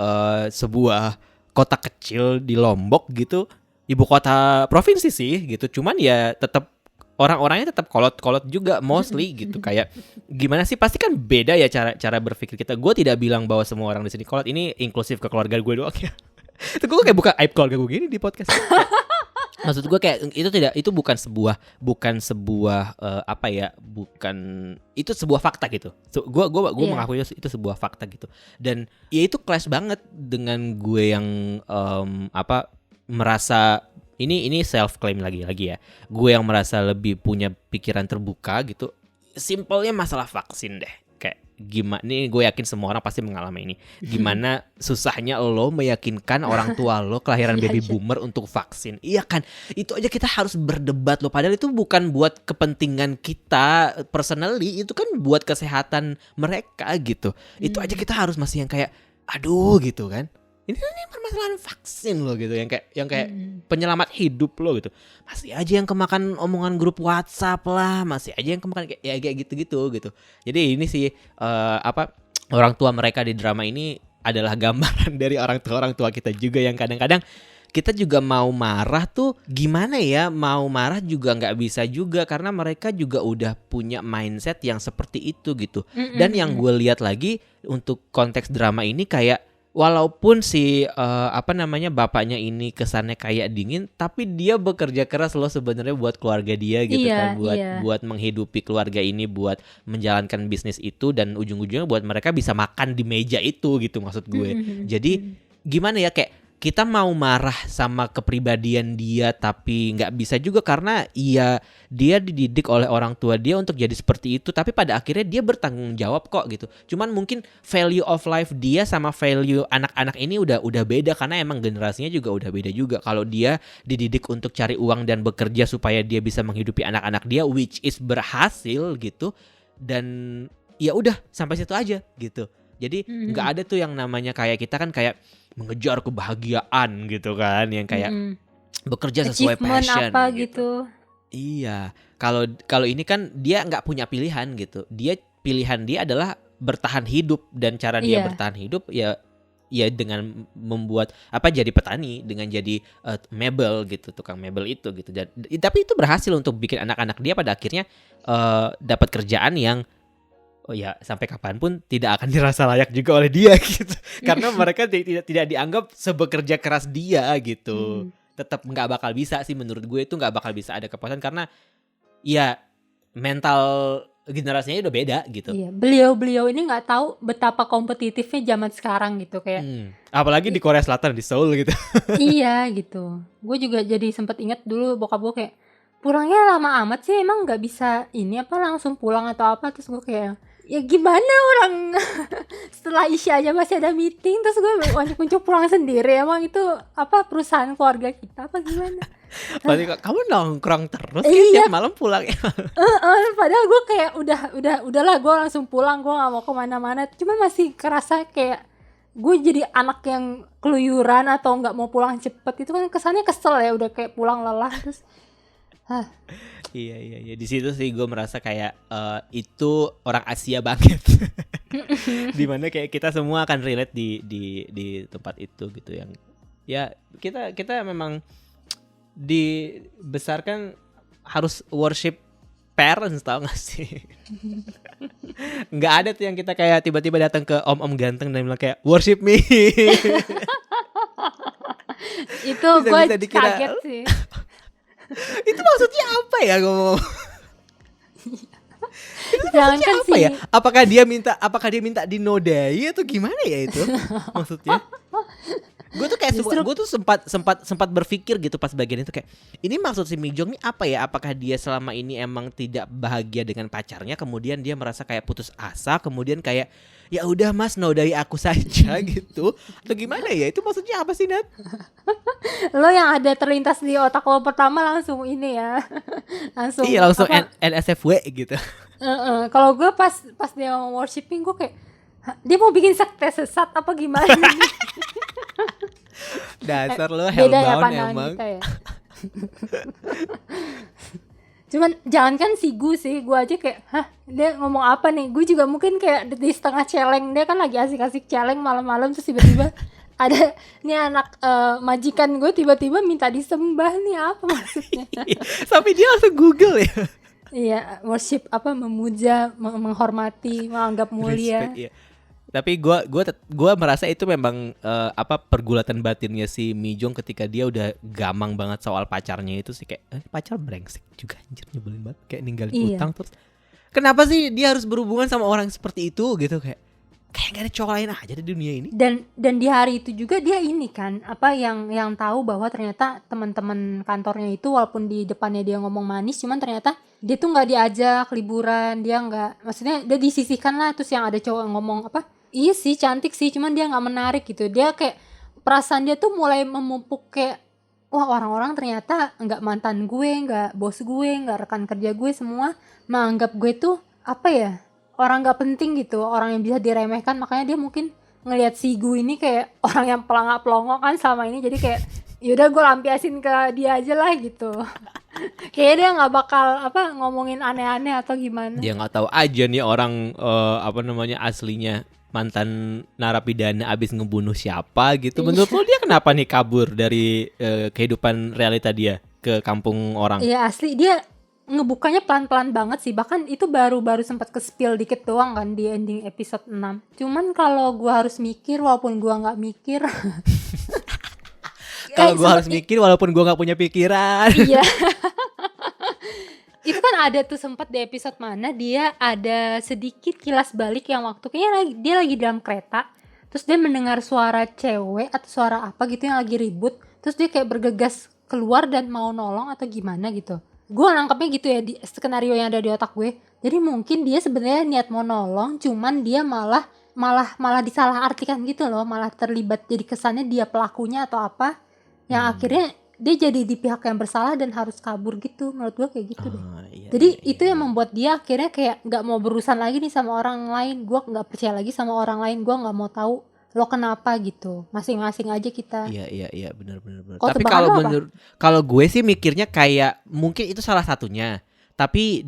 sebuah kota kecil di Lombok gitu, ibu kota provinsi sih gitu, cuman ya tetap orang-orangnya tetap kolot-kolot juga mostly gitu. Kayak gimana sih, pasti kan beda ya cara berpikir kita. Gue tidak bilang bahwa semua orang di sini kolot, ini inklusif ke keluarga gue doang ya. Itu gue kayak buka aib keluarga gue gini di podcast. Maksud gue kayak itu bukan sebuah itu sebuah fakta gitu. Gue mengakui itu sebuah fakta gitu. Dan ya itu clash banget dengan gue yang merasa ini self claim lagi ya. Gue yang merasa lebih punya pikiran terbuka gitu. Simpelnya masalah vaksin deh. Kayak gimana nih, gue yakin semua orang pasti mengalami ini. Gimana susahnya lo meyakinkan orang tua lo kelahiran baby boomer untuk vaksin. Iya kan? Itu aja kita harus berdebat lo, padahal itu bukan buat kepentingan kita personally, itu kan buat kesehatan mereka gitu. Itu aja kita harus masih yang kayak aduh gitu kan. Ini permasalahan vaksin lo gitu, yang kayak penyelamat hidup lo gitu. Masih aja yang kemakan omongan grup WhatsApp lah, masih aja yang kemakan kayak gitu. Jadi ini sih orang tua mereka di drama ini adalah gambaran dari orang tua kita juga, yang kadang-kadang kita juga mau marah tuh gimana ya, mau marah juga nggak bisa juga karena mereka juga udah punya mindset yang seperti itu gitu. Dan yang gue lihat lagi untuk konteks drama ini kayak walaupun si bapaknya ini kesannya kayak dingin, tapi dia bekerja keras loh sebenarnya buat keluarga dia gitu kan, buat menghidupi keluarga ini, buat menjalankan bisnis itu, dan ujung-ujungnya buat mereka bisa makan di meja itu gitu maksud gue. Jadi gimana ya, kayak kita mau marah sama kepribadian dia tapi nggak bisa juga karena dia dididik oleh orang tua dia untuk jadi seperti itu, tapi pada akhirnya dia bertanggung jawab kok gitu. Cuman mungkin value of life dia sama value anak-anak ini udah beda karena emang generasinya juga udah beda juga. Kalau dia dididik untuk cari uang dan bekerja supaya dia bisa menghidupi anak-anak dia, which is berhasil gitu, dan ya udah sampai situ aja gitu. Jadi nggak ada tuh yang namanya kayak kita kan kayak mengejar kebahagiaan gitu kan, yang kayak bekerja sesuai achievement passion apa gitu. gitu. Iya, kalau ini kan dia nggak punya pilihan gitu. Dia pilihan dia adalah bertahan hidup, dan cara dia Iya. bertahan hidup ya dengan membuat jadi petani, dengan jadi mebel gitu, tukang mebel itu gitu. Dan tapi itu berhasil untuk bikin anak-anak dia pada akhirnya dapat kerjaan yang sampai kapanpun tidak akan dirasa layak juga oleh dia gitu. Karena mereka tidak dianggap sebekerja keras dia gitu. Tetap nggak bakal bisa sih, menurut gue itu nggak bakal bisa ada kepuasan karena ya mental generasinya udah beda gitu. Iya, beliau ini nggak tahu betapa kompetitifnya zaman sekarang gitu kayak. Apalagi di Korea Selatan, di Seoul gitu. Iya gitu. Gue juga jadi sempet ingat dulu bokap gue kayak pulangnya lama amat sih, emang nggak bisa ini apa langsung pulang atau apa. Terus gue kayak ya gimana orang setelah Isya aja masih ada meeting, terus gue uncuk pulang sendiri. Emang itu apa perusahaan keluarga kita apa gimana? Pasti kamu nongkrong terus kan Iya. tiap malam pulang. Padahal gue kayak udahlah gue langsung pulang, gue nggak mau kemana-mana. Cuman masih kerasa kayak gue jadi anak yang keluyuran atau nggak mau pulang cepet. Itu kan kesannya kesel ya, udah kayak pulang lelah terus. Iya. Di situ sih gue merasa kayak itu orang Asia banget. Dimana kayak kita semua akan relate di tempat itu gitu, yang ya kita memang dibesarkan harus worship parents, tau gak sih? Nggak ada tuh yang kita kayak tiba-tiba datang ke om-om ganteng dan bilang kayak worship me. Itu gue kaget sih. Itu maksudnya apa ya ngomong? Jangankan apa ya? Apakah dia minta dinodai atau gimana ya itu maksudnya? Gue tuh kayak gue tuh sempat berpikir gitu pas bagian itu kayak ini maksud si Mijong nih apa ya? Apakah dia selama ini emang tidak bahagia dengan pacarnya, kemudian dia merasa kayak putus asa, kemudian kayak ya udah mas nodai aku saja gitu, atau gimana ya? Itu maksudnya apa sih, Nat? Lo yang ada terlintas di otak lo pertama langsung ini ya. langsung NSFW gitu. Kalau gue pas dia ngomong worshiping, gue kayak dia mau bikin sekte sesat apa gimana? Dasar lo beda ya hellbound pandangan emang. kita ya. Cuman jangankan si Gu sih, gue aja kayak dia ngomong apa nih? Gue juga mungkin kayak di setengah celeng, dia kan lagi asik-asik celeng malam-malam, terus tiba-tiba ada nih anak majikan gue tiba-tiba minta disembah, nih apa maksudnya? Sampai dia langsung Google ya. Iya, worship apa, memuja, menghormati, menganggap mulia. Respect, iya. Tapi gue merasa itu memang pergulatan batinnya si Mijong ketika dia udah gamang banget soal pacarnya itu sih, kayak pacar brengsek juga anjir, nyebelin banget, kayak ninggalin utang terus. Kenapa sih dia harus berhubungan sama orang seperti itu gitu, kayak gak ada cowok lain aja di dunia ini. Dan di hari itu juga dia ini kan apa yang tahu bahwa ternyata teman-teman kantornya itu walaupun di depannya dia ngomong manis, cuman ternyata dia tuh nggak diajak liburan, dia nggak, maksudnya dia disisihkan lah. Terus yang ada cowok yang ngomong apa, iya sih cantik sih cuman dia nggak menarik gitu. Dia kayak perasaan dia tuh mulai memupuk kayak wah, orang-orang ternyata nggak mantan gue, nggak bos gue, nggak rekan kerja gue, semua menganggap gue tuh apa ya, orang nggak penting gitu, orang yang bisa diremehkan. Makanya dia mungkin ngelihat si Gu ini kayak orang yang pelangak-pelongok kan selama ini, jadi kayak yaudah gue lampiasin ke dia aja lah gitu. Kayaknya dia nggak bakal ngomongin aneh-aneh atau gimana. Dia nggak tahu aja nih orang aslinya mantan narapidana abis ngebunuh siapa gitu. Menurut lo dia kenapa nih kabur dari kehidupan realita dia ke kampung orang? Iya asli dia ngebukanya pelan-pelan banget sih. Bahkan itu baru sempat ke spill dikit doang kan di ending episode 6. Cuman kalau gua harus mikir walaupun gua nggak mikir. Kalau gua harus mikir walaupun gua nggak punya pikiran. Iya. Itu kan ada tuh sempat di episode mana dia ada sedikit kilas balik yang waktu kayaknya dia lagi dalam kereta. terus dia mendengar suara cewek atau suara apa gitu yang lagi ribut, terus dia kayak bergegas keluar dan mau nolong atau gimana gitu. Gue nangkepnya gitu ya di skenario yang ada di otak gue. Jadi mungkin dia sebenarnya niat mau nolong, cuman dia malah disalahartikan gitu loh, malah terlibat, jadi kesannya dia pelakunya atau apa, yang akhirnya dia jadi di pihak yang bersalah dan harus kabur gitu. Menurut gue kayak gitu deh. Iya, Jadi iya, itu yang membuat dia akhirnya kayak nggak mau berurusan lagi nih sama orang lain. Gue nggak percaya lagi sama orang lain. Gue nggak mau tahu lo kenapa gitu. Masing-masing aja kita. Iya, benar. Kalau Tapi tebakan kalau lo apa? menurut kalau gue sih mikirnya kayak mungkin itu salah satunya. Tapi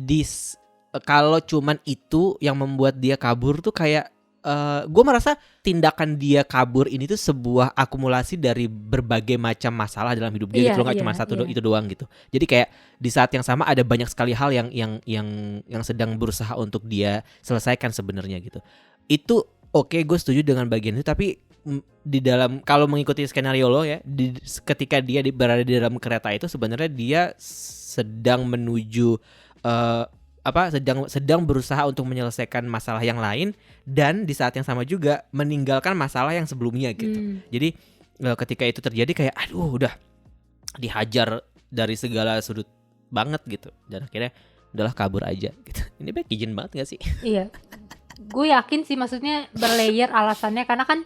kalau cuman itu yang membuat dia kabur tuh kayak gue merasa tindakan dia kabur ini tuh sebuah akumulasi dari berbagai macam masalah dalam hidup dia gitu loh, nggak cuma satu itu doang gitu. Jadi kayak di saat yang sama ada banyak sekali hal yang sedang berusaha untuk dia selesaikan sebenarnya gitu. Itu oke, gue setuju dengan bagian itu, tapi di dalam kalau mengikuti skenario lo ya, ketika dia berada di dalam kereta itu sebenarnya dia sedang menuju sedang berusaha untuk menyelesaikan masalah yang lain, dan di saat yang sama juga meninggalkan masalah yang sebelumnya gitu. Jadi ketika itu terjadi kayak aduh udah dihajar dari segala sudut banget gitu, dan akhirnya udahlah kabur aja gitu. Ini packaging banget gak sih? Iya. Gue yakin sih, maksudnya berlayer alasannya, karena kan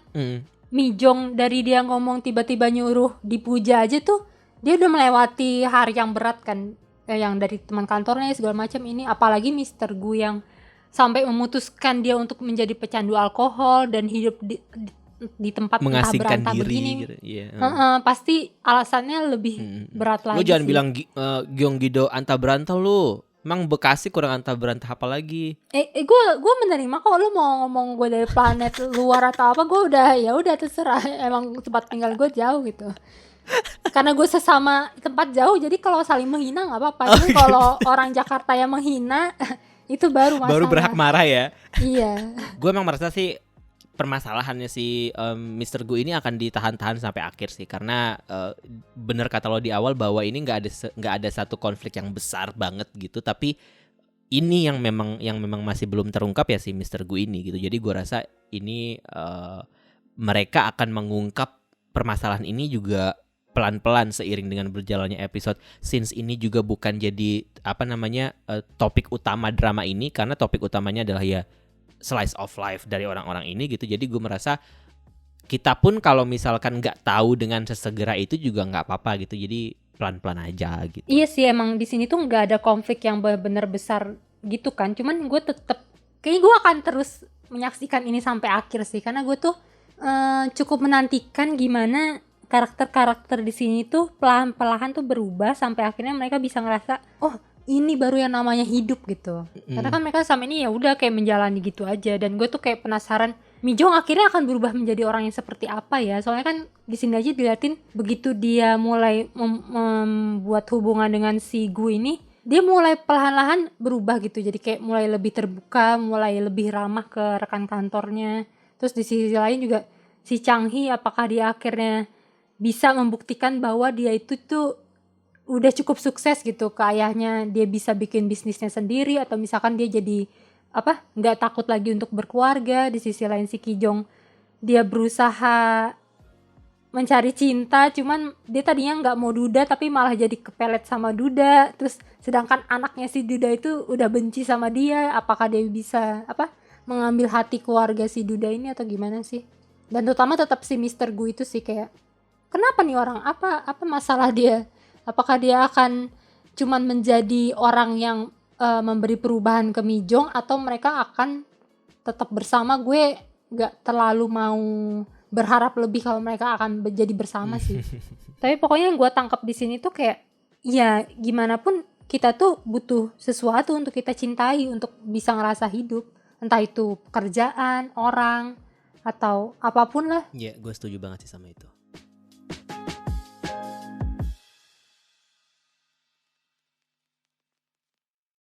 Mijong dari dia ngomong tiba-tiba nyuruh dipuja aja tuh dia udah melewati hari yang berat kan, yang dari teman kantornya segala macam ini, apalagi Mr. Gu yang sampai memutuskan dia untuk menjadi pecandu alkohol dan hidup di tempat mengasingkan diri begini gitu. Pasti alasannya lebih berat lagi. Lu jangan sih bilang Gyeonggi-do anta berantah lu. Emang Bekasi kurang anta berantah apa lagi? Gue menerima kok lu mau ngomong gue dari planet luar atau apa, gue udah terserah. Emang tempat tinggal gue jauh gitu. Karena gue sesama tempat jauh, jadi kalau saling menghina nggak apa-apa. Jadi kalau orang Jakarta yang menghina itu baru masalah. Baru berhak marah ya. Iya. Gue emang merasa sih permasalahannya si Mr. Gu ini akan ditahan-tahan sampai akhir sih, karena bener kata lo di awal bahwa ini nggak ada satu konflik yang besar banget gitu, tapi ini yang memang masih belum terungkap ya si Mr. Gu ini gitu. Jadi gue rasa ini mereka akan mengungkap permasalahan ini juga pelan-pelan seiring dengan berjalannya episode, since ini juga bukan jadi topik utama drama ini, karena topik utamanya adalah ya slice of life dari orang-orang ini gitu. Jadi gue merasa kita pun kalau misalkan nggak tahu dengan sesegera itu juga nggak apa-apa gitu. Jadi pelan-pelan aja gitu. Iya sih, emang di sini tuh nggak ada konflik yang benar-benar besar gitu kan. Cuman gue kayaknya gue akan terus menyaksikan ini sampai akhir sih, karena gue tuh cukup menantikan gimana karakter-karakter di sini tuh pelan-pelan tuh berubah sampai akhirnya mereka bisa ngerasa oh ini baru yang namanya hidup gitu. Karena kan mereka sama ini ya udah kayak menjalani gitu aja, dan gue tuh kayak penasaran Mijong akhirnya akan berubah menjadi orang yang seperti apa ya. Soalnya kan di sini aja diliatin begitu dia mulai membuat hubungan dengan si Gu ini, dia mulai perlahan-lahan berubah gitu. Jadi kayak mulai lebih terbuka, mulai lebih ramah ke rekan kantornya. Terus di sisi lain juga si Chang-hee, apakah dia akhirnya bisa membuktikan bahwa dia itu tuh udah cukup sukses gitu ke ayahnya, dia bisa bikin bisnisnya sendiri, atau misalkan dia jadi nggak takut lagi untuk berkeluarga. Di sisi lain si Kijong, dia berusaha mencari cinta, cuman dia tadinya nggak mau Duda tapi malah jadi kepelet sama Duda. Terus sedangkan anaknya si Duda itu udah benci sama dia, apakah dia bisa mengambil hati keluarga si Duda ini atau gimana sih? Dan terutama tetap si Mr. Gu itu sih, kayak kenapa nih orang, apa masalah dia? Apakah dia akan cuman menjadi orang yang memberi perubahan ke Mijong, atau mereka akan tetap bersama? Gue gak terlalu mau berharap lebih kalau mereka akan jadi bersama sih. Tapi pokoknya yang gue tangkap di sini tuh kayak ya gimana pun kita tuh butuh sesuatu untuk kita cintai untuk bisa ngerasa hidup. Entah itu pekerjaan, orang, atau apapun lah. Iya, gue setuju banget sih sama itu.